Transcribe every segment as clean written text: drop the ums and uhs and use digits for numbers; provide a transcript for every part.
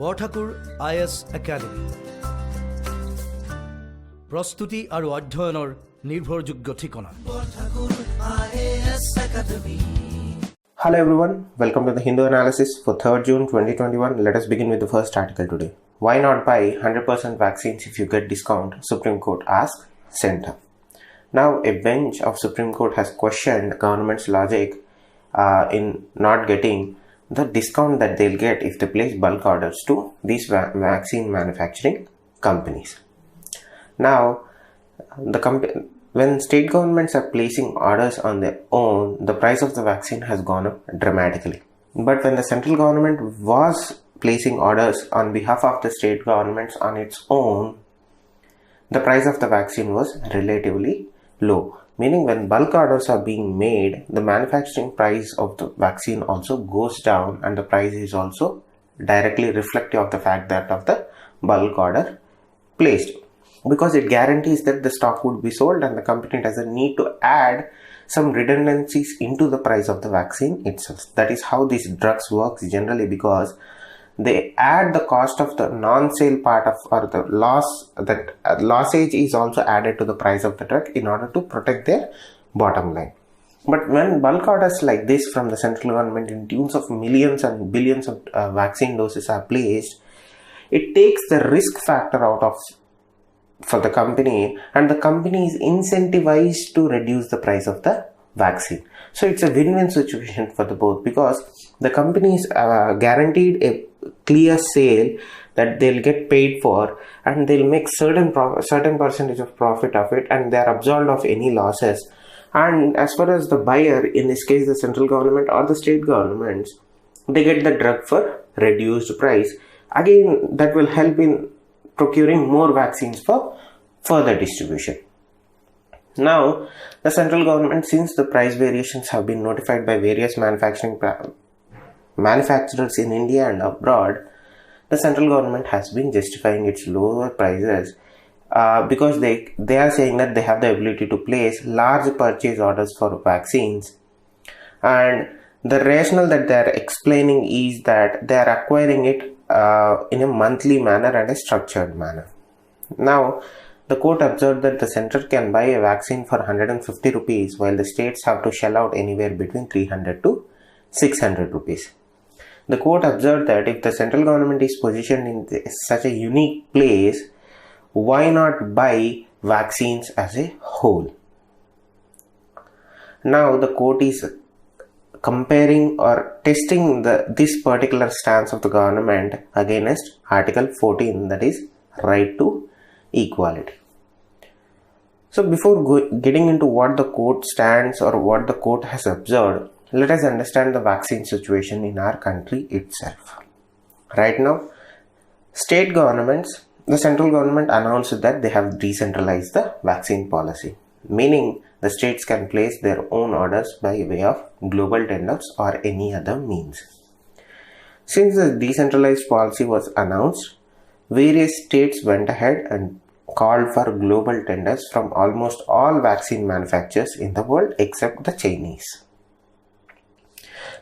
Borthakur IAS Academy. Prostuti aru adhyayanor nirbhorjogyo thikona. Borthakur IAS Academy. Hello everyone, welcome to the Hindu analysis for 3rd June 2021. Let us begin with the first article today. Why not buy 100% vaccines if you get discount? Supreme Court asks Centre. Now, a bench of Supreme Court has questioned government's logic in not getting the discount that they'll get if they place bulk orders to these vaccine manufacturing companies. Now, when state governments are placing orders on their own, the price of the vaccine has gone up dramatically. But when the central government was placing orders on behalf of the state governments on its own, the price of the vaccine was relatively low. Meaning when bulk orders are being made, the manufacturing price of the vaccine also goes down and the price is also directly reflective of the fact that of the bulk order placed. Because it guarantees that the stock would be sold and the company doesn't need to add some redundancies into the price of the vaccine itself. That is how these drugs works generally, because they add the cost of the non-sale part of, or the lossage is also added to the price of the drug in order to protect their bottom line. But when bulk orders like this from the central government in tunes of millions and billions of vaccine doses are placed, it takes the risk factor out of for the company, and the company is incentivized to reduce the price of the vaccine. So it's a win-win situation for the both, because the company is guaranteed a clear sale that they'll get paid for, and they'll make certain percentage of profit of it, and they're absolved of any losses. And as far as the buyer, in this case the central government or the state governments, they get the drug for reduced price. Again, that will help in procuring more vaccines for further distribution. Now, the central government, since the price variations have been notified by various manufacturers in India and abroad, the central government has been justifying its lower prices because they are saying that they have the ability to place large purchase orders for vaccines, and the rationale that they are explaining is that they are acquiring it in a monthly manner and a structured manner. Now, the court observed that the center can buy a vaccine for 150 rupees while the states have to shell out anywhere between 300 to 600 rupees. The court observed that if the central government is positioned in such a unique place, why not buy vaccines as a whole? Now, the court is comparing or testing this particular stance of the government against Article 14, that is right to equality. So before getting into what the court stands or what the court has observed, let us understand the vaccine situation in our country itself. Right now, state governments, the central government announced that they have decentralized the vaccine policy, meaning the states can place their own orders by way of global tenders or any other means. Since the decentralized policy was announced, various states went ahead and called for global tenders from almost all vaccine manufacturers in the world except the Chinese.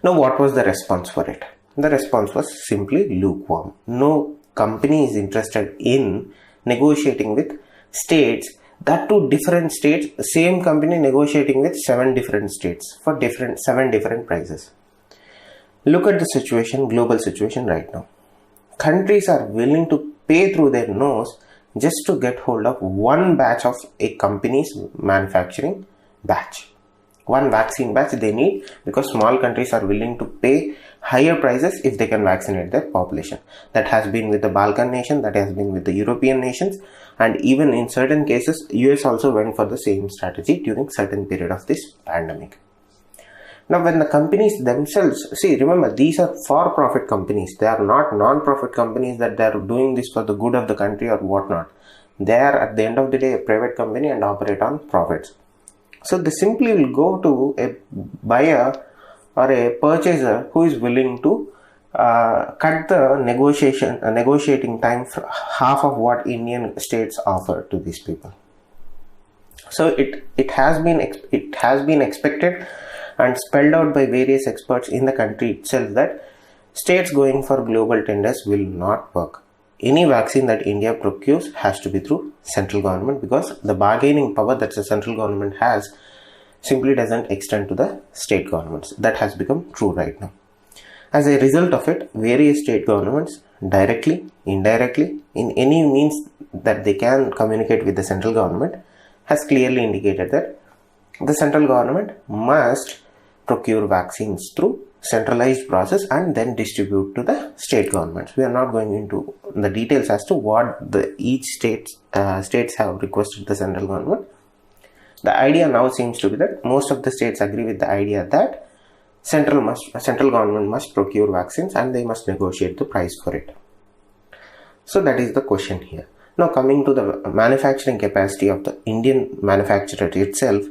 Now, what was the response for it? The response was simply lukewarm. No company is interested in negotiating with states, that too different states, the same company negotiating with 7 different states for 7 different prices. Look at the situation, global situation right now. Countries are willing to pay through their nose just to get hold of one batch of a company's manufacturing batch. One vaccine batch they need, because small countries are willing to pay higher prices if they can vaccinate their population. That has been with the Balkan nation, that has been with the European nations, and even in certain cases, US also went for the same strategy during certain period of this pandemic. Now, when the companies themselves, see, remember, these are for-profit companies. They are not non-profit companies that they are doing this for the good of the country or whatnot. They are, at the end of the day, a private company and operate on profits. So they simply will go to a buyer or a purchaser who is willing to cut the negotiating time for half of what Indian states offer to these people. So it has been expected and spelled out by various experts in the country itself that states going for global tenders will not work. Any vaccine that India procures has to be through central government, because the bargaining power that the central government has simply doesn't extend to the state governments. That has become true right now. As a result of it, various state governments, directly, indirectly, in any means that they can communicate with the central government, has clearly indicated that the central government must procure vaccines through centralized process and then distribute to the state governments. We are not going into the details as to what each states have requested the central government. The idea now seems to be that most of the states agree with the idea that central government must procure vaccines and they must negotiate the price for it. So that is the question here. Now coming to the manufacturing capacity of the Indian manufacturer itself,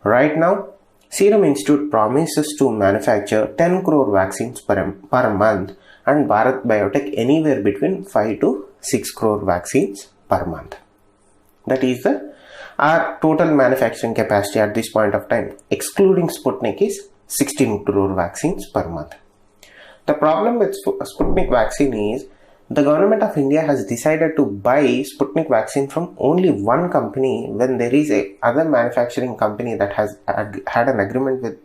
right now Serum Institute promises to manufacture 10 crore vaccines per month, and Bharat Biotech anywhere between 5 to 6 crore vaccines per month. That is our total manufacturing capacity at this point of time, excluding Sputnik, is 16 crore vaccines per month. The problem with Sputnik vaccine is the government of India has decided to buy Sputnik vaccine from only one company when there is a other manufacturing company that has had an agreement with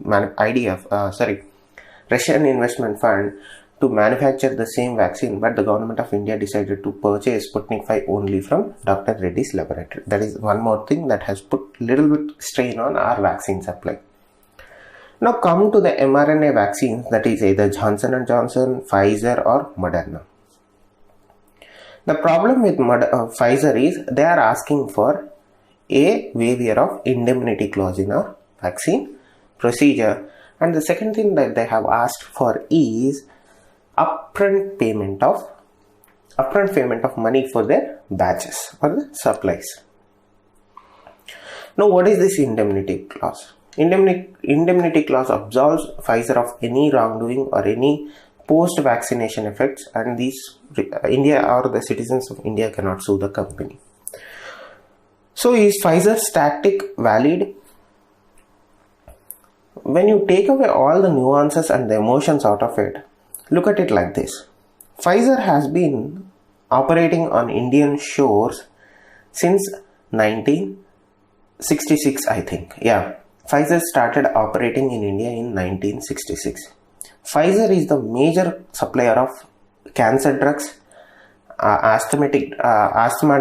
Russian investment fund to manufacture the same vaccine, but the government of India decided to purchase Sputnik 5 only from Dr. Reddy's laboratory. That is one more thing that has put little bit strain on our vaccine supply. Now come to the mRNA vaccines, that is either Johnson & Johnson, Pfizer or Moderna. The problem with Pfizer is they are asking for a waiver of indemnity clause in our vaccine procedure, and the second thing that they have asked for is upfront payment of money for their batches, for the supplies. Now what is this indemnity clause? Indemnity clause absolves Pfizer of any wrongdoing or any post-vaccination effects, and India or the citizens of India cannot sue the company. So is Pfizer's tactic valid? When you take away all the nuances and the emotions out of it, look at it like this. Pfizer has been operating on Indian shores since 1966, I think. Yeah, Pfizer started operating in India in 1966. Pfizer is the major supplier of cancer drugs, asthma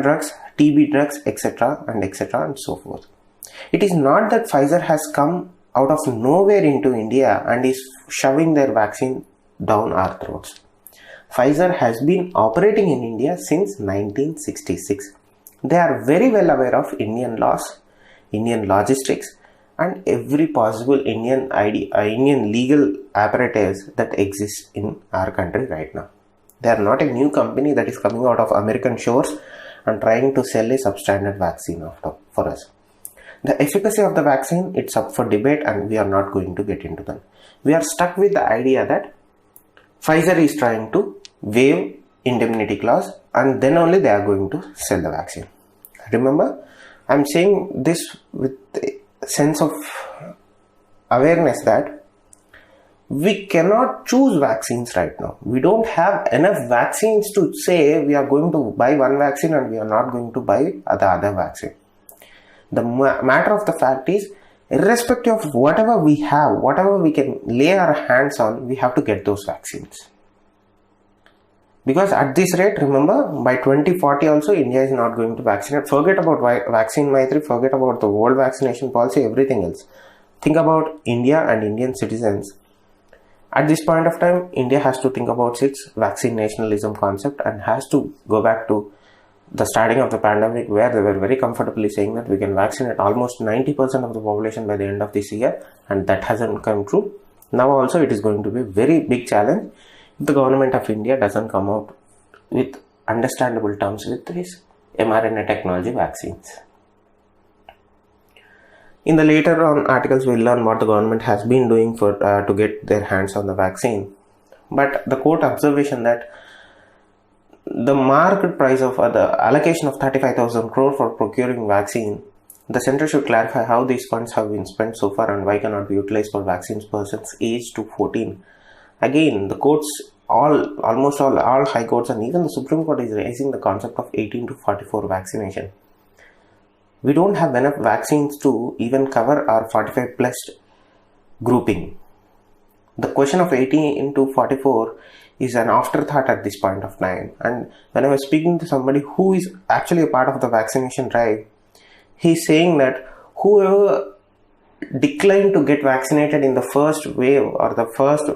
drugs, TB drugs, etc. and so forth. It is not that Pfizer has come out of nowhere into India and is shoving their vaccine down our throats. Pfizer has been operating in India since 1966. They are very well aware of Indian laws, Indian logistics, and every possible Indian legal apparatus that exists in our country right now. They are not a new company that is coming out of American shores and trying to sell a substandard vaccine for us. The efficacy of the vaccine, it's up for debate, and we are not going to get into that. We are stuck with the idea that Pfizer is trying to waive indemnity clause and then only they are going to sell the vaccine. Remember, I am saying this with a sense of awareness that we cannot choose vaccines right now. We don't have enough vaccines to say we are going to buy one vaccine and we are not going to buy the other vaccine. The matter of the fact is, irrespective of whatever we have, whatever we can lay our hands on, we have to get those vaccines. Because at this rate, remember, by 2040 also, India is not going to vaccinate. Forget about vaccine Maitri, forget about the world vaccination policy, everything else. Think about India and Indian citizens. At this point of time, India has to think about its vaccine nationalism concept and has to go back to the starting of the pandemic, where they were very comfortably saying that we can vaccinate almost 90% of the population by the end of this year, and that hasn't come true. Now also it is going to be a very big challenge if the government of India doesn't come out with understandable terms with this mRNA technology vaccines. In the later on articles, we'll learn what the government has been doing for to get their hands on the vaccine. But the court observation that the market price of the allocation of 35,000 crore for procuring vaccine, the center should clarify how these funds have been spent so far and why cannot be utilized for vaccines persons aged to 14. Again, the court's almost all high courts and even the Supreme Court is raising the concept of 18 to 44 vaccination. We don't have enough vaccines to even cover our 45 plus grouping. The question of 18 to 44 is an afterthought at this point of time. And when I was speaking to somebody who is actually a part of the vaccination drive, he's saying that whoever declined to get vaccinated in the first wave or the first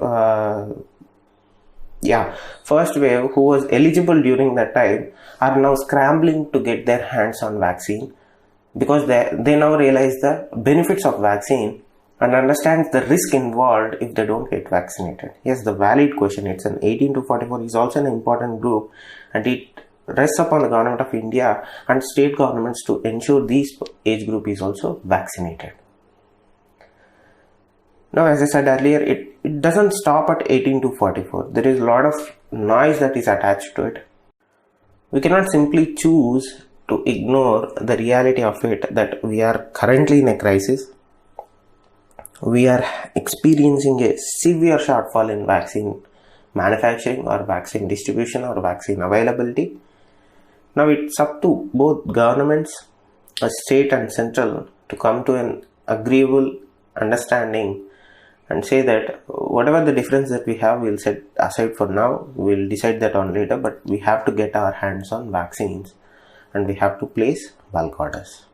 wave, who was eligible during that time, are now scrambling to get their hands on vaccine because they now realize the benefits of vaccine and understands the risk involved if they don't get vaccinated. Yes, the valid question. It's an 18 to 44 is also an important group, and it rests upon the government of India and state governments to ensure this age group is also vaccinated. Now, as I said earlier, it doesn't stop at 18 to 44. There is a lot of noise that is attached to it. We cannot simply choose to ignore the reality of it that we are currently in a crisis. We are experiencing a severe shortfall in vaccine manufacturing or vaccine distribution or vaccine availability. Now it's up to both governments, state and central, to come to an agreeable understanding and say that whatever the difference that we have, we'll set aside for now. We'll decide that on later, but we have to get our hands on vaccines and we have to place bulk orders.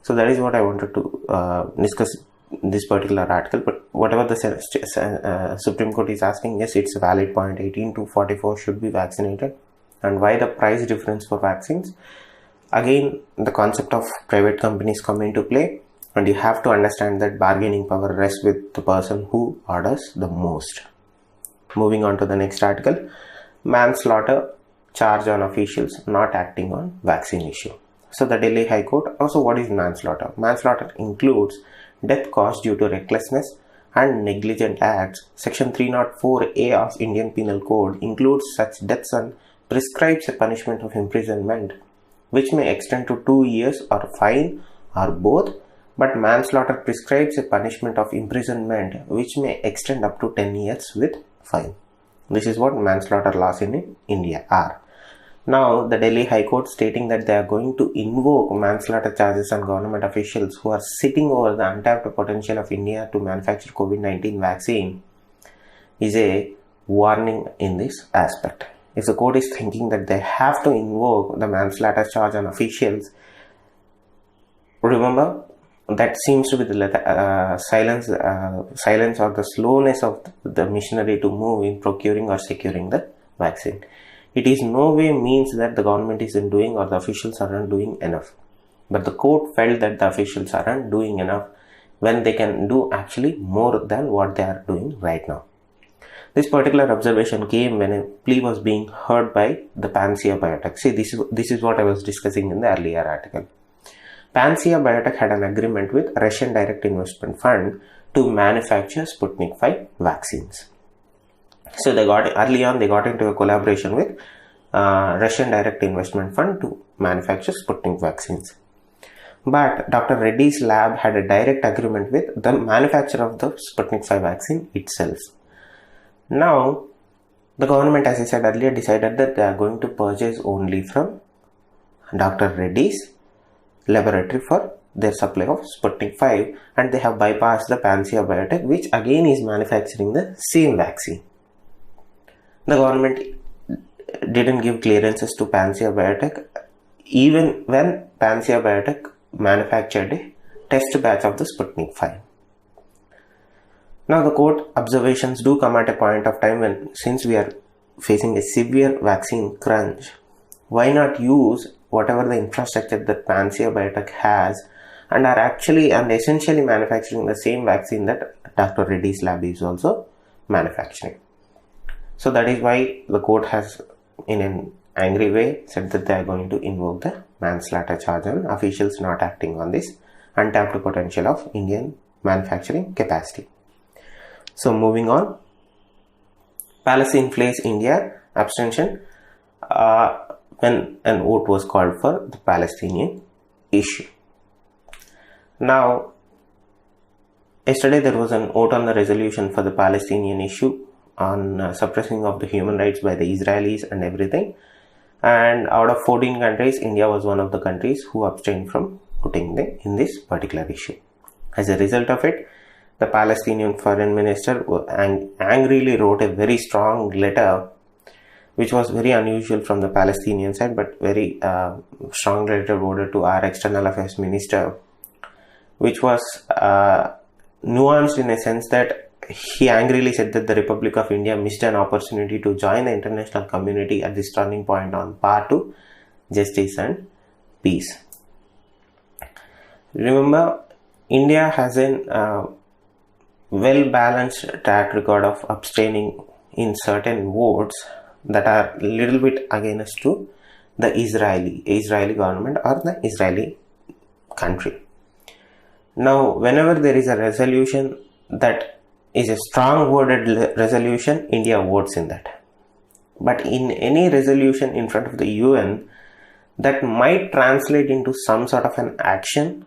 So that is what I wanted to discuss this particular article. But whatever the Supreme Court is asking, yes, it's a valid point. 18 to 44 should be vaccinated. And why the price difference for vaccines? Again, the concept of private companies come into play, and you have to understand that bargaining power rests with the person who orders the most. Moving on to the next article. Manslaughter, charge on officials not acting on vaccine issue. So the Delhi High Court. Also, what is manslaughter? Manslaughter includes death caused due to recklessness and negligent acts. Section 304A of Indian Penal Code includes such deaths and prescribes a punishment of imprisonment which may extend to 2 years or fine or both, but manslaughter prescribes a punishment of imprisonment which may extend up to 10 years with fine. This is what manslaughter laws in India are. Now, the Delhi High Court stating that they are going to invoke manslaughter charges on government officials who are sitting over the untapped potential of India to manufacture COVID-19 vaccine is a warning in this aspect. If the court is thinking that they have to invoke the manslaughter charge on officials, remember that seems to be the silence or the slowness of the machinery to move in procuring or securing the vaccine. It is no way means that the government isn't doing or the officials aren't doing enough. But the court felt that the officials aren't doing enough when they can do actually more than what they are doing right now. This particular observation came when a plea was being heard by the Panacea Biotech. See, this is what I was discussing in the earlier article. Panacea Biotech had an agreement with Russian Direct Investment Fund to manufacture Sputnik V vaccines. So they got into a collaboration with Russian Direct Investment Fund to manufacture Sputnik vaccines. But Dr. Reddy's lab had a direct agreement with the manufacturer of the Sputnik V vaccine itself. Now, the government, as I said earlier, decided that they are going to purchase only from Dr. Reddy's laboratory for their supply of Sputnik V, and they have bypassed the Panacea Biotech, which again is manufacturing the same vaccine. The government didn't give clearances to Panacea Biotech even when Panacea Biotech manufactured a test batch of the Sputnik V. Now the court observations do come at a point of time when, since we are facing a severe vaccine crunch, why not use whatever the infrastructure that Panacea Biotech has and are actually and essentially manufacturing the same vaccine that Dr. Reddy's lab is also manufacturing. So that is why the court has, in an angry way, said that they are going to invoke the manslaughter charge on officials not acting on this untapped potential of Indian manufacturing capacity. So moving on, Palestine inflates India abstention when an vote was called for the Palestinian issue. Now, yesterday there was an vote on the resolution for the Palestinian issue on suppressing of the human rights by the Israelis and everything. And out of 14 countries, India was one of the countries who abstained from voting in this particular issue. As a result of it, the Palestinian foreign minister angrily wrote a very strong letter, which was very unusual from the Palestinian side, but very strong letter worded to our external affairs minister, which was nuanced in a sense that he angrily said that the Republic of India missed an opportunity to join the international community at this turning point on path to justice and peace. Remember, India has a well-balanced track record of abstaining in certain votes that are a little bit against to the Israeli government or the Israeli country. Now, whenever there is a resolution that is a strong worded resolution, India votes in that. But in any resolution in front of the UN that might translate into some sort of an action,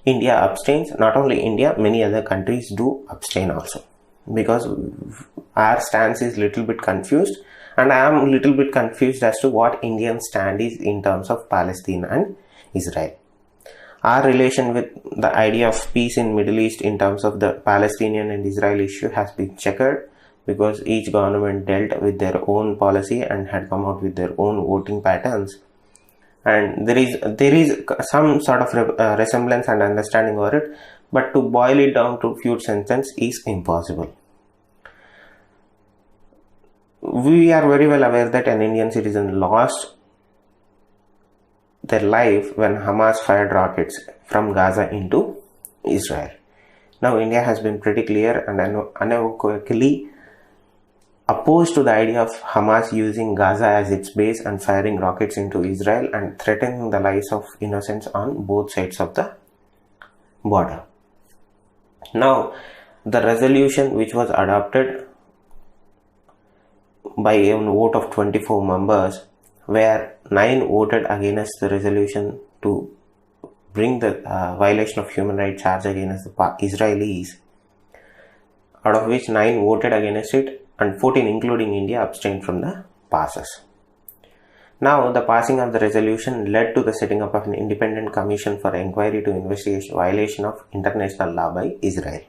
India abstains. Not only India, many other countries do abstain also, because our stance is little bit confused, and I am a little bit confused as to what Indian stand is in terms of Palestine and Israel. Our relation with the idea of peace in Middle East in terms of the Palestinian and Israel issue has been checkered, because each government dealt with their own policy and had come out with their own voting patterns. And there is some sort of resemblance and understanding over it, but to boil it down to few sentences is impossible. We are very well aware that an Indian citizen lost their life when Hamas fired rockets from Gaza into Israel. Now, India has been pretty clear and unequivocally opposed to the idea of Hamas using Gaza as its base and firing rockets into Israel and threatening the lives of innocents on both sides of the border. Now, the resolution which was adopted by a vote of 24 members, where 9 voted against the resolution to bring the violation of human rights charge against the Israelis, out of which 9 voted against it and 14, including India, abstained from the passes. Now, the passing of the resolution led to the setting up of an independent commission for inquiry to investigate violation of international law by Israel.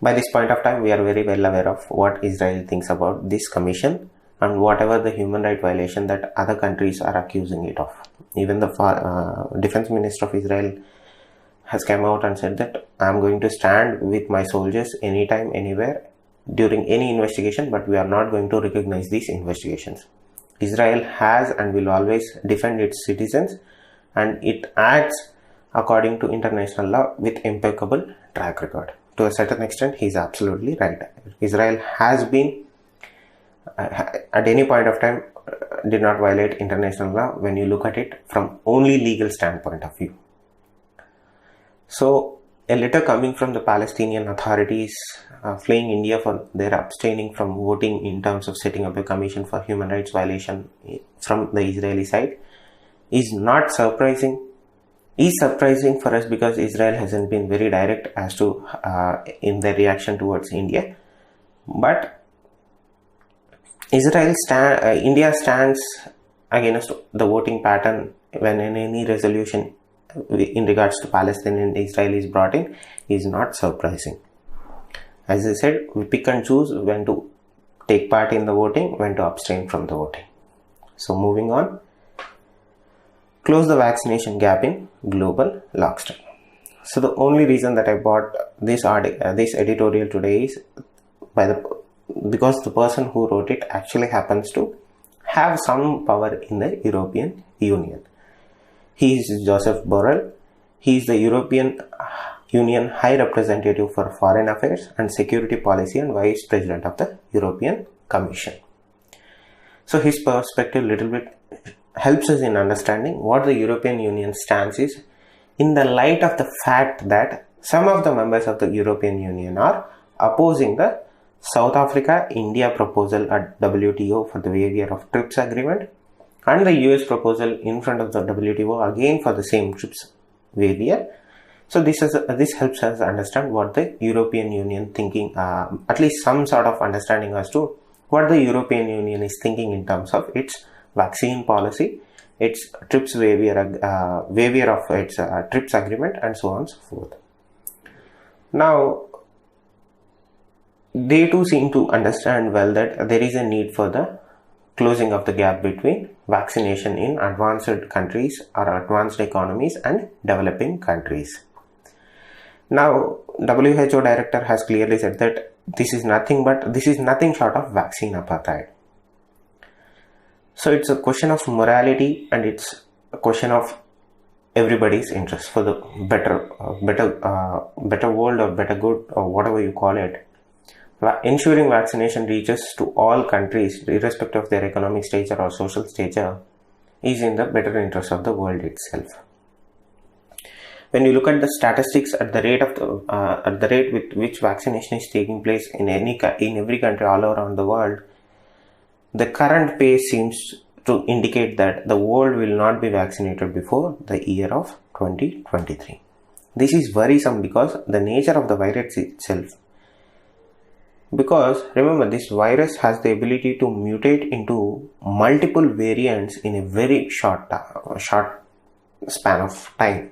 By this point of time, we are very well aware of what Israel thinks about this commission and whatever the human rights violation that other countries are accusing it of. Even the defense minister of Israel has come out and said that I am going to stand with my soldiers anytime, anywhere, during any investigation, but we are not going to recognize these investigations. Israel has and will always defend its citizens, and it acts according to international law with impeccable track record. To a certain extent, he is absolutely right. Israel has been, at any point of time, did not violate international law when you look at it from only legal standpoint of view. So, a letter coming from the Palestinian authorities flaying India for their abstaining from voting in terms of setting up a commission for human rights violation from the Israeli side is not surprising. Is surprising for us because Israel hasn't been very direct as to in their reaction towards India. But India stands against the voting pattern when any resolution in regards to Palestine and Israel is brought in is not surprising. As I said, we pick and choose when to take part in the voting, when to abstain from the voting. So moving on, close the vaccination gap in global lockstep. So the only reason that I bought this editorial today is because the person who wrote it actually happens to have some power in the European Union. He is Joseph Borrell. He is the European Union High Representative for Foreign Affairs and Security Policy and Vice President of the European Commission. So his perspective little bit helps us in understanding what the European Union stance is in the light of the fact that some of the members of the European Union are opposing the South Africa-India proposal at WTO for the waiver of TRIPS agreement and the US proposal in front of the WTO again for the same TRIPS waiver, So this helps us understand what the European Union thinking, at least some sort of understanding as to what the European Union is thinking in terms of its vaccine policy, its TRIPS waiver of its TRIPS agreement, and so on and so forth. Now, they too seem to understand well that there is a need for the closing of the gap between vaccination in advanced countries or advanced economies and developing countries. Now, WHO director has clearly said that this is nothing short of vaccine apartheid. So it's a question of morality, and it's a question of everybody's interest for the better world, or better good, or whatever you call it. Ensuring vaccination reaches to all countries, irrespective of their economic stature or social stature, is in the better interest of the world itself. When you look at the statistics at the rate with which vaccination is taking place in every country all around the world, the current pace seems to indicate that the world will not be vaccinated before the year of 2023. This is worrisome because the nature of the virus itself. Because remember, this virus has the ability to mutate into multiple variants in a very short span of time.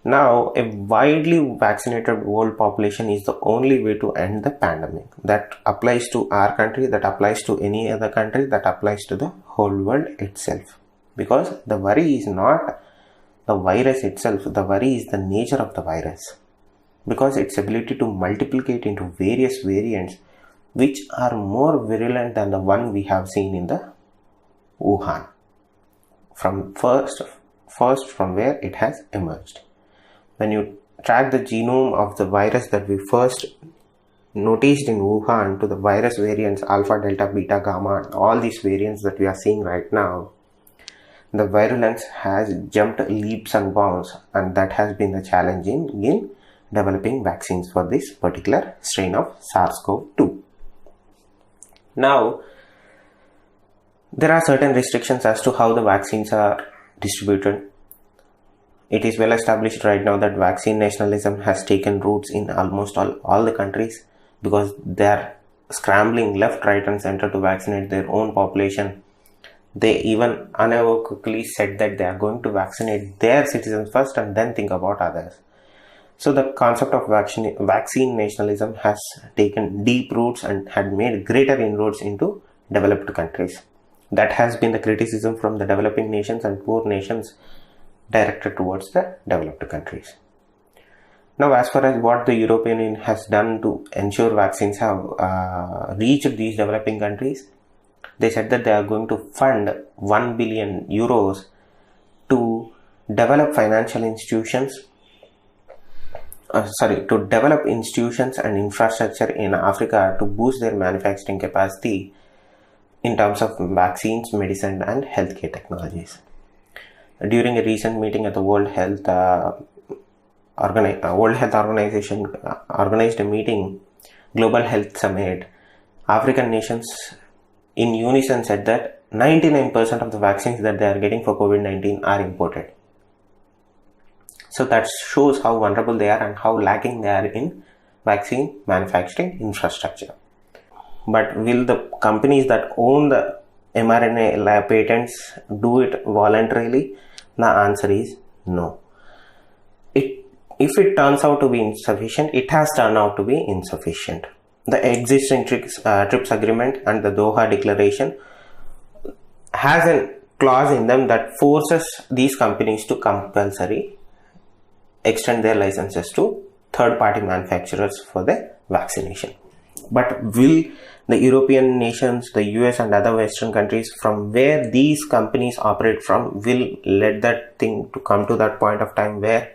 Now, a widely vaccinated world population is the only way to end the pandemic. That applies to our country, that applies to any other country, that applies to the whole world itself. Because the worry is not the virus itself, the worry is the nature of the virus. Because its ability to multiplicate into various variants which are more virulent than the one we have seen in the Wuhan. From first from where it has emerged. When you track the genome of the virus that we first noticed in Wuhan to the virus variants alpha, delta, beta, gamma, all these variants that we are seeing right now, the virulence has jumped leaps and bounds, and that has been the challenge in developing vaccines for this particular strain of SARS-CoV-2. Now, there are certain restrictions as to how the vaccines are distributed. It is well established right now that vaccine nationalism has taken roots in almost all the countries, because they are scrambling left, right and center to vaccinate their own population. They even unequivocally said that they are going to vaccinate their citizens first and then think about others. So the concept of vaccine nationalism has taken deep roots and had made greater inroads into developed countries. That has been the criticism from the developing nations and poor nations directed towards the developed countries. Now, as far as what the European Union has done to ensure vaccines have reached these developing countries, they said that they are going to fund 1 billion euros to develop financial institutions, to develop institutions and infrastructure in Africa to boost their manufacturing capacity in terms of vaccines, medicine and healthcare technologies. During a recent meeting at the World Health Organization organized a meeting, Global Health Summit, African nations in unison said that 99% of the vaccines that they are getting for COVID-19 are imported. So that shows how vulnerable they are and how lacking they are in vaccine manufacturing infrastructure. But will the companies that own the mRNA lab patents do it voluntarily? The answer is no. If it turns out to be insufficient, it has turned out to be insufficient. The existing TRIPS agreement and the Doha Declaration has a clause in them that forces these companies to compulsory extend their licenses to third-party manufacturers for the vaccination. But will the European nations, the US and other Western countries from where these companies operate from, will let that thing to come to that point of time where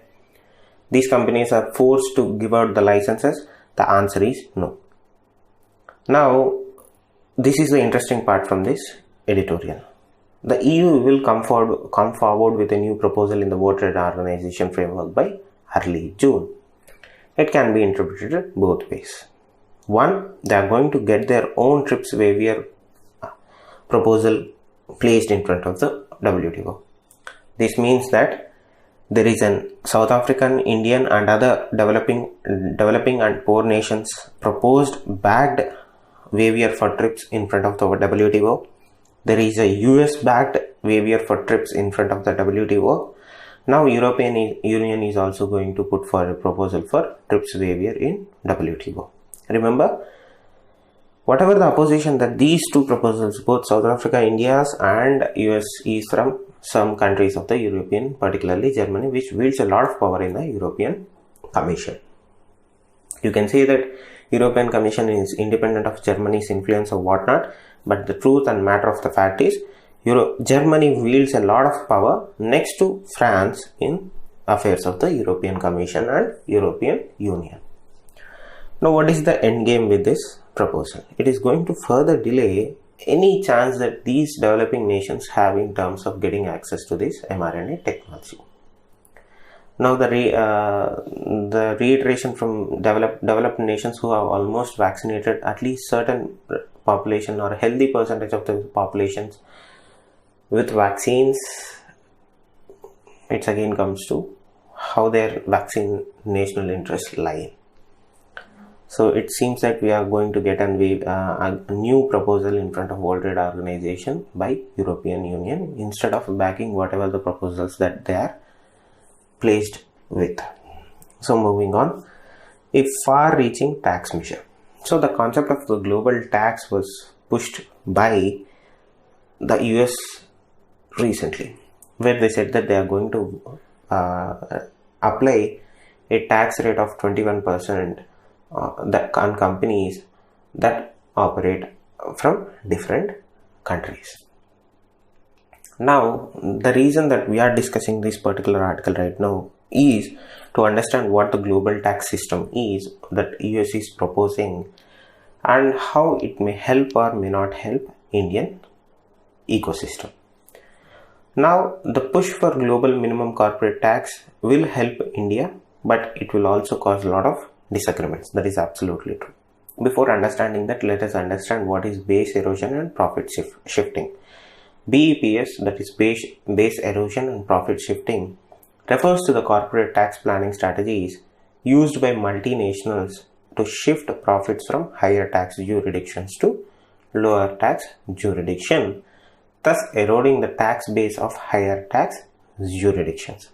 these companies are forced to give out the licenses? The answer is no. Now, this is the interesting part from this editorial. The EU will come forward with a new proposal in the World Trade Organization framework by early June. It can be interpreted both ways. One, they are going to get their own TRIPS waiver proposal placed in front of the WTO. This means that there is an South African, Indian and other developing and poor nations proposed backed waiver for TRIPS in front of the WTO. There is a US backed waiver for TRIPS in front of the WTO. Now European Union is also going to put for a proposal for TRIPS waiver in WTO. Remember, whatever the opposition that these two proposals, both South Africa, India's and US, is from some countries of the European, particularly Germany, which wields a lot of power in the European Commission. You can say that European Commission is independent of Germany's influence or whatnot, but the truth and matter of the fact is Germany wields a lot of power next to France in affairs of the European Commission and European Union. Now, what is the end game with this proposal? It is going to further delay any chance that these developing nations have in terms of getting access to this mRNA technology. Now, the reiteration from developed nations who have almost vaccinated at least certain population or a healthy percentage of the populations with vaccines, it again comes to how their vaccine national interests lie. So it seems that we are going to get a new proposal in front of World Trade Organization by European Union instead of backing whatever the proposals that they are placed with. So moving on, a far-reaching tax measure. So the concept of the global tax was pushed by the US recently, where they said that they are going to apply a tax rate of 21% that on companies that operate from different countries. Now, the reason that we are discussing this particular article right now is to understand what the global tax system is that US is proposing and how it may help or may not help Indian ecosystem. Now, the push for global minimum corporate tax will help India, but it will also cause a lot of disagreements. That is absolutely true. Before understanding that, let us understand what is base erosion and profit shifting. BEPS, that is base erosion and profit shifting, refers to the corporate tax planning strategies used by multinationals to shift profits from higher tax jurisdictions to lower tax jurisdiction, thus eroding the tax base of higher tax jurisdictions.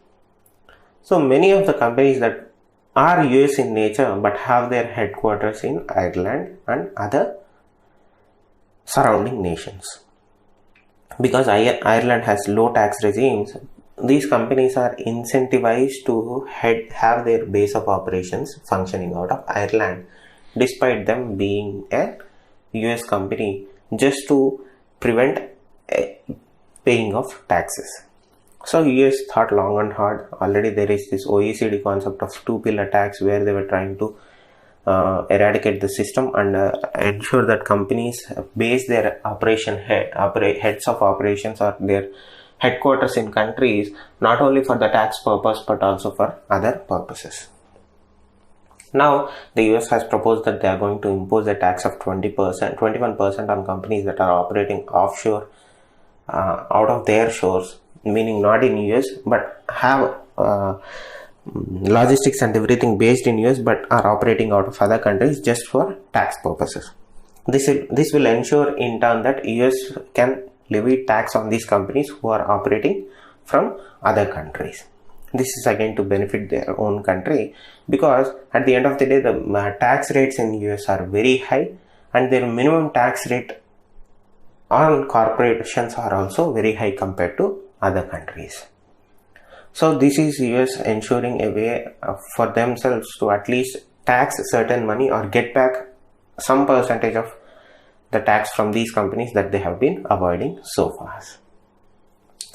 So many of the companies that are US in nature but have their headquarters in Ireland and other surrounding nations. Because Ireland has low tax regimes, these companies are incentivized to have their base of operations functioning out of Ireland, despite them being a US company, just to prevent paying of taxes. So US thought long and hard. Already there is this OECD concept of two-pillar tax where they were trying to eradicate the system and ensure that companies base their heads of operations or their headquarters in countries not only for the tax purpose but also for other purposes. Now the US has proposed that they are going to impose a tax of 21% on companies that are operating offshore out of their shores, meaning not in US but have logistics and everything based in US but are operating out of other countries just for tax purposes. This will ensure in turn that US can levy tax on these companies who are operating from other countries. This is again to benefit their own country, because at the end of the day the tax rates in US are very high and their minimum tax rate on corporations are also very high compared to other countries. So this is US ensuring a way for themselves to at least tax certain money or get back some percentage of the tax from these companies that they have been avoiding so far.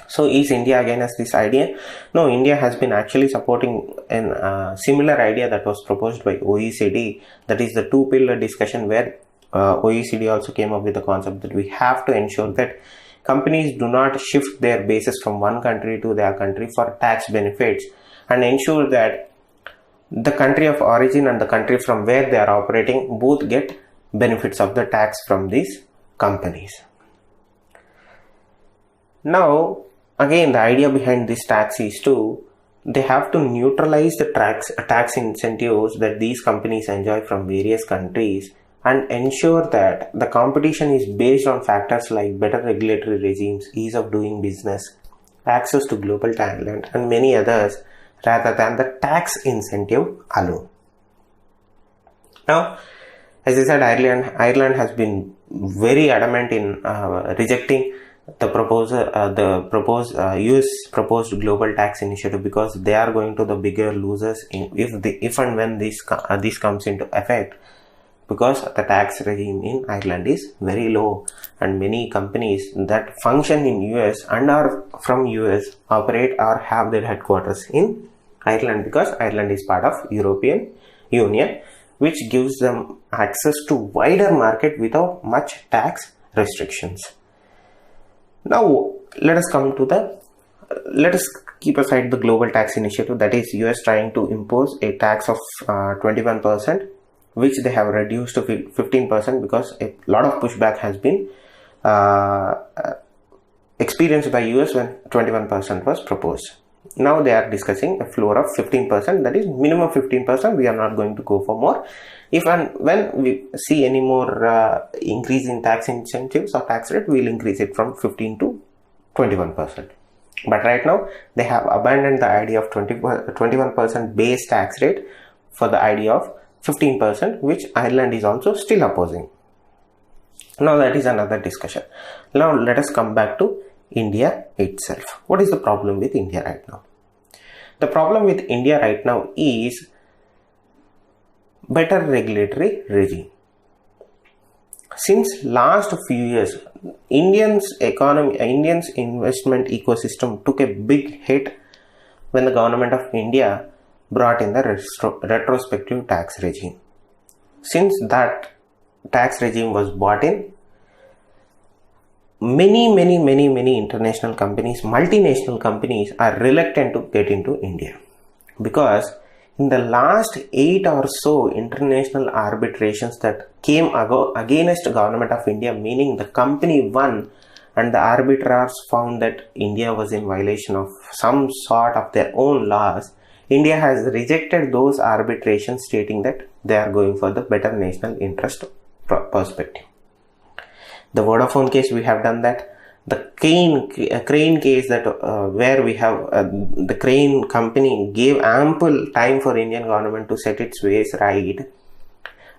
So is India against this idea? No, India has been actually supporting a similar idea that was proposed by OECD, that is the two-pillar discussion, where OECD also came up with the concept that we have to ensure that companies do not shift their bases from one country to their country for tax benefits, and ensure that the country of origin and the country from where they are operating both get benefits of the tax from these companies. Now again, the idea behind this tax is to they have to neutralize the tax incentives that these companies enjoy from various countries and ensure that the competition is based on factors like better regulatory regimes, ease of doing business, access to global talent, and many others, rather than the tax incentive alone. Now, as I said, Ireland has been very adamant in rejecting the US proposed global tax initiative, because they are going to the bigger losers if and when this comes into effect, because the tax regime in Ireland is very low, and many companies that function in US and are from US operate or have their headquarters in Ireland, because Ireland is part of European Union, which gives them access to wider market without much tax restrictions. Now let us keep aside the global tax initiative, that is US trying to impose a tax of 21%, which they have reduced to 15% because a lot of pushback has been experienced by US when 21% was proposed. Now they are discussing a floor of 15%, that is minimum 15%. We are not going to go for more. If and when we see any more increase in tax incentives or tax rate, we will increase it from 15 to 21%. But right now they have abandoned the idea of 21% base tax rate for the idea of 15%, which Ireland is also still opposing. Now that is another discussion. Now let us come back to India itself. What is the problem with India right now? The problem with India right now is better regulatory regime. Since last few years, Indians investment ecosystem took a big hit when the government of India brought in the retrospective tax regime. Since that tax regime was brought in, many international companies, multinational companies are reluctant to get into India, because in the last 8 or so international arbitrations that came against the government of India, meaning the company won and the arbitrators found that India was in violation of some sort of their own laws, India has rejected those arbitrations, stating that they are going for the better national interest perspective. The Vodafone case, we have done that. The crane case, that where we have the crane company gave ample time for Indian government to set its ways right.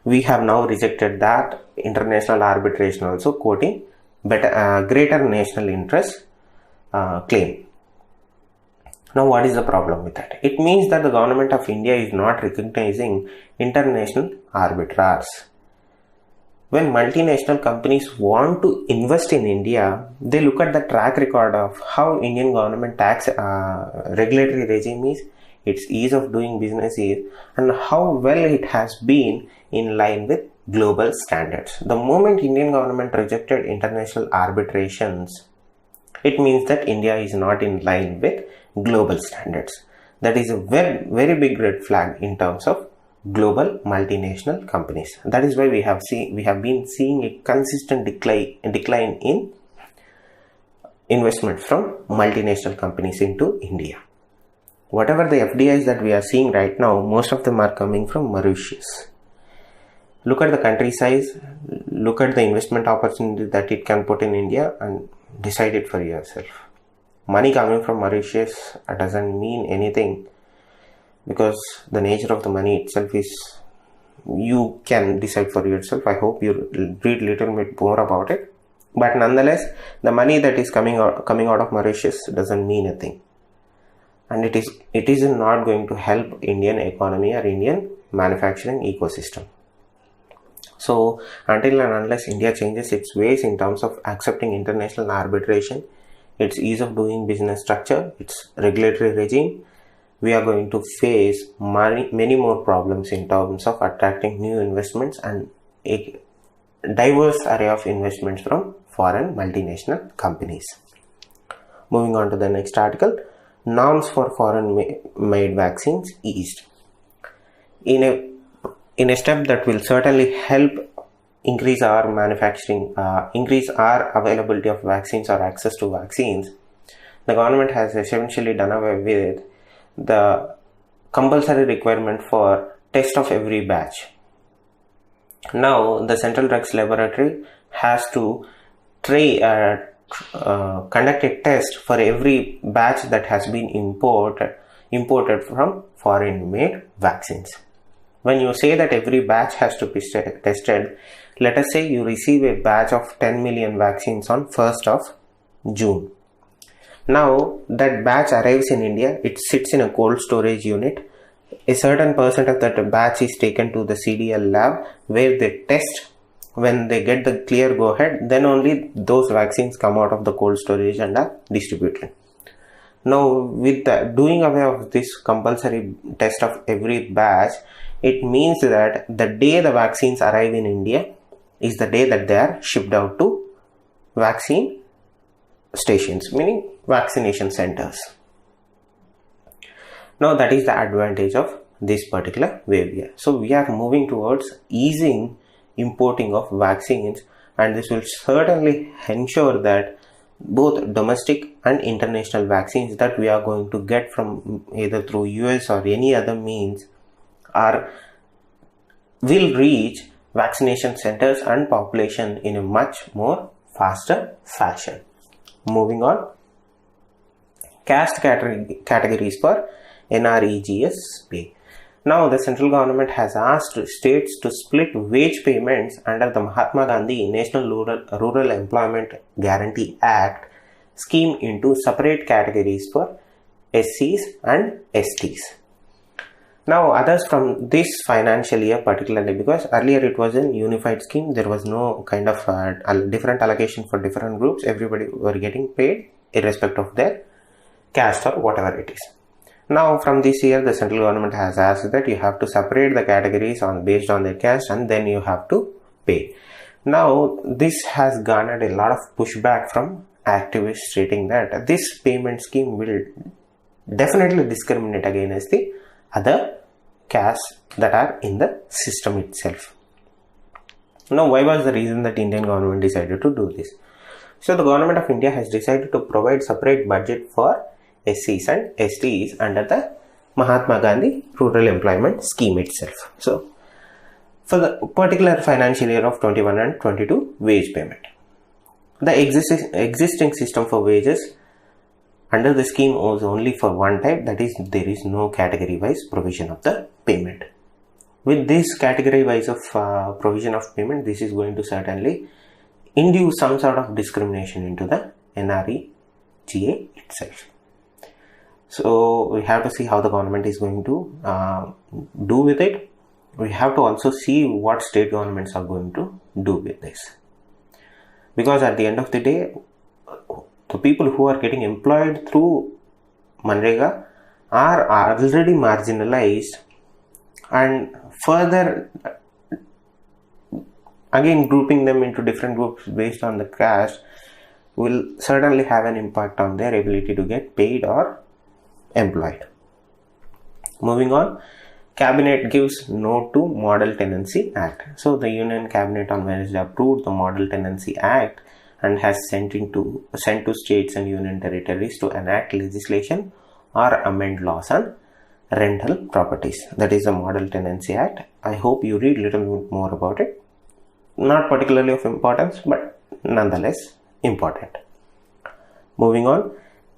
We have now rejected that international arbitration also, quoting greater national interest claim. Now what is the problem with that? It means that the government of India is not recognizing international arbitrators. When multinational companies want to invest in India, they look at the track record of how Indian government tax regulatory regime is, its ease of doing business is, and how well it has been in line with global standards. The moment Indian government rejected international arbitrations, it means that India is not in line with global standards. That is a very, very big red flag in terms of global multinational companies. That is why we have been seeing a consistent decline in investment from multinational companies into India. Whatever the FDIs that we are seeing right now, most of them are coming from Mauritius. Look at the country size, look at the investment opportunity that it can put in India, and decide it for yourself. Money coming from Mauritius doesn't mean anything, because the nature of the money itself is, you can decide for yourself. I hope you read little bit more about it. But nonetheless, the money that is coming out of Mauritius doesn't mean a thing, and it is not going to help Indian economy or Indian manufacturing ecosystem. So until and unless India changes its ways in terms of accepting international arbitration, its ease of doing business structure, its regulatory regime, we are going to face many more problems in terms of attracting new investments and a diverse array of investments from foreign multinational companies. Moving on to the next article, norms for foreign made vaccines eased. In a step that will certainly help increase our manufacturing, increase our availability of vaccines or access to vaccines, the government has essentially done away with the compulsory requirement for test of every batch. Now the Central Drugs Laboratory has to conduct a test for every batch that has been imported from foreign made vaccines. When you say that every batch has to be tested, let us say you receive a batch of 10 million vaccines on 1st of June. Now that batch arrives in India, it sits in a cold storage unit. A certain percent of that batch is taken to the CDL lab where they test. When they get the clear go ahead, then only those vaccines come out of the cold storage and are distributed. Now with the doing away of this compulsory test of every batch, it means that the day the vaccines arrive in India is the day that they are shipped out to vaccine stations, meaning vaccination centers. Now that is the advantage of this particular wave year. So we are moving towards easing importing of vaccines, and this will certainly ensure that both domestic and international vaccines that we are going to get from either through US or any other means will reach vaccination centers and population in a much more faster fashion. Moving on, caste categories for NREGA. Now the central government has asked states to split wage payments under the Mahatma Gandhi National Rural Employment Guarantee Act scheme into separate categories for SCs and STs. Now others from this financial year particularly, because earlier it was a unified scheme, there was no kind of different allocation for different groups, everybody were getting paid irrespective of their caste or whatever it is. Now from this year the central government has asked that you have to separate the categories based on their caste and then you have to pay. Now this has garnered a lot of pushback from activists stating that this payment scheme will definitely discriminate against the other castes that are in the system itself. Now why was the reason that Indian government decided to do this? So the government of India has decided to provide separate budget for SCs and STs under the Mahatma Gandhi Rural Employment Scheme itself. So for the particular financial year of 21 and 22 wage payment, the existing system for wages under the scheme was only for one type, that is there is no category wise provision of the payment. With this category wise of provision of payment, this is going to certainly induce some sort of discrimination into the NREGA itself. So we have to see how the government is going to do with it. We have to also see what state governments are going to do with this, because at the end of the day, the people who are getting employed through NREGA are already marginalized, and further again grouping them into different groups based on the caste will certainly have an impact on their ability to get paid or employed. Moving on, Cabinet gives no to Model Tenancy Act. So the Union Cabinet on Wednesday approved the Model Tenancy Act and has sent to states and union territories to enact legislation or amend laws on rental properties. That is the Model Tenancy Act. I hope you read a little bit more about it. Not particularly of importance, but nonetheless important. Moving on,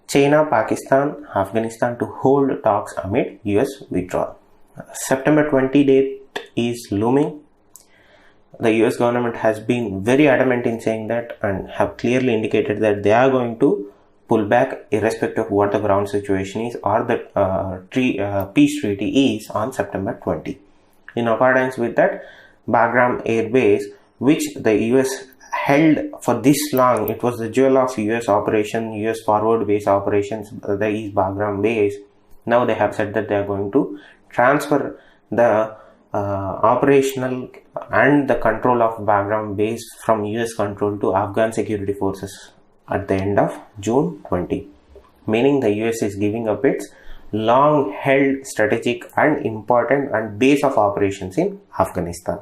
China, Pakistan, Afghanistan to hold talks amid US withdrawal. September 20 date is looming. The US government has been very adamant in saying that and have clearly indicated that they are going to pull back irrespective of what the ground situation is or the peace treaty is on September 20. In accordance with that, Bagram Air Base, which the US held for this long, it was the jewel of US operation, US forward base operations, the East Bagram base. Now they have said that they are going to transfer the operational and the control of Bagram base from US control to Afghan security forces at the end of June 20, meaning the US is giving up its long held strategic and important and base of operations in Afghanistan.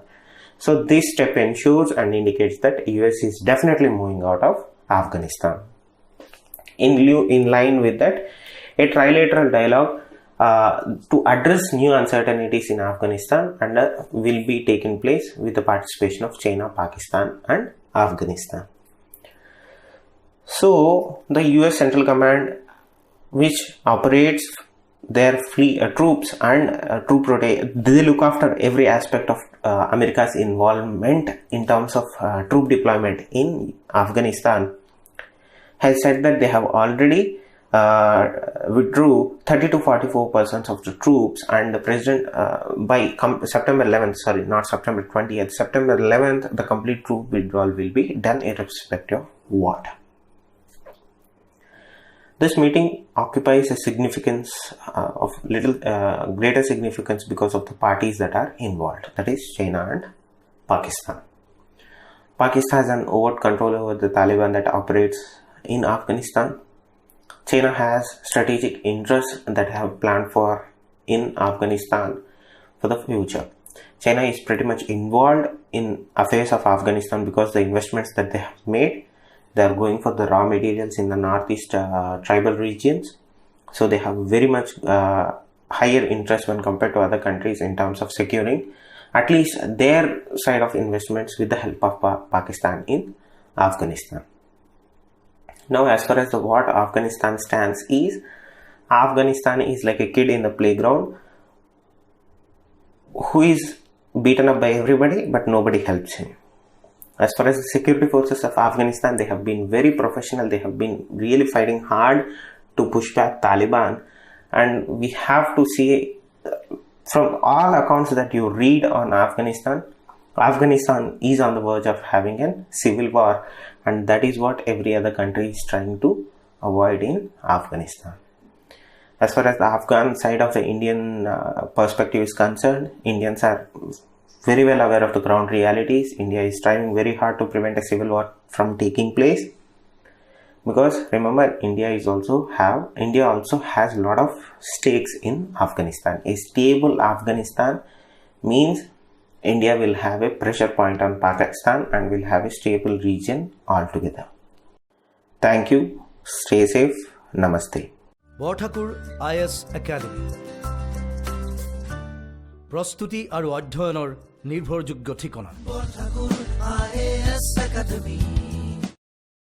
So this step ensures and indicates that US is definitely moving out of Afghanistan. In line with that, a trilateral dialogue to address new uncertainties in Afghanistan and will be taking place with the participation of China, Pakistan and Afghanistan. So the US Central Command, which operates their troops and troop rotation, they look after every aspect of America's involvement in terms of troop deployment in Afghanistan, has said that they have already withdrew 30 to 44% of the troops, and the president by September 11th, sorry, not September 20th, September 11th, the complete troop withdrawal will be done irrespective of what. This meeting occupies a significance of greater significance because of the parties that are involved, that is China and Pakistan. Pakistan has an overt control over the Taliban that operates in Afghanistan. China has strategic interests that have planned for in Afghanistan for the future. China is pretty much involved in affairs of Afghanistan because the investments that they have made, they are going for the raw materials in the northeast tribal regions. So they have very much higher interest when compared to other countries in terms of securing at least their side of investments with the help of Pakistan in Afghanistan. Now, as far as what Afghanistan stands is, Afghanistan is like a kid in the playground who is beaten up by everybody but nobody helps him. As far as the security forces of Afghanistan, they have been very professional. They have been really fighting hard to push back Taliban, and we have to see from all accounts that you read on Afghanistan, Afghanistan is on the verge of having a civil war, and that is what every other country is trying to avoid in Afghanistan. As far as the Afghan side of the Indian perspective is concerned, Indians are very well aware of the ground realities. India is trying very hard to prevent a civil war from taking place, because remember, India also has a lot of stakes in Afghanistan. A stable Afghanistan means India will have a pressure point on Pakistan and will have a stable region altogether. Thank you. Stay safe. Namaste. Borthakur IAS Academy. প্রস্তুতি আৰু অধ্যয়নৰ নিৰ্ভৰযোগ্য ঠিকনা। Borthakur IAS Academy.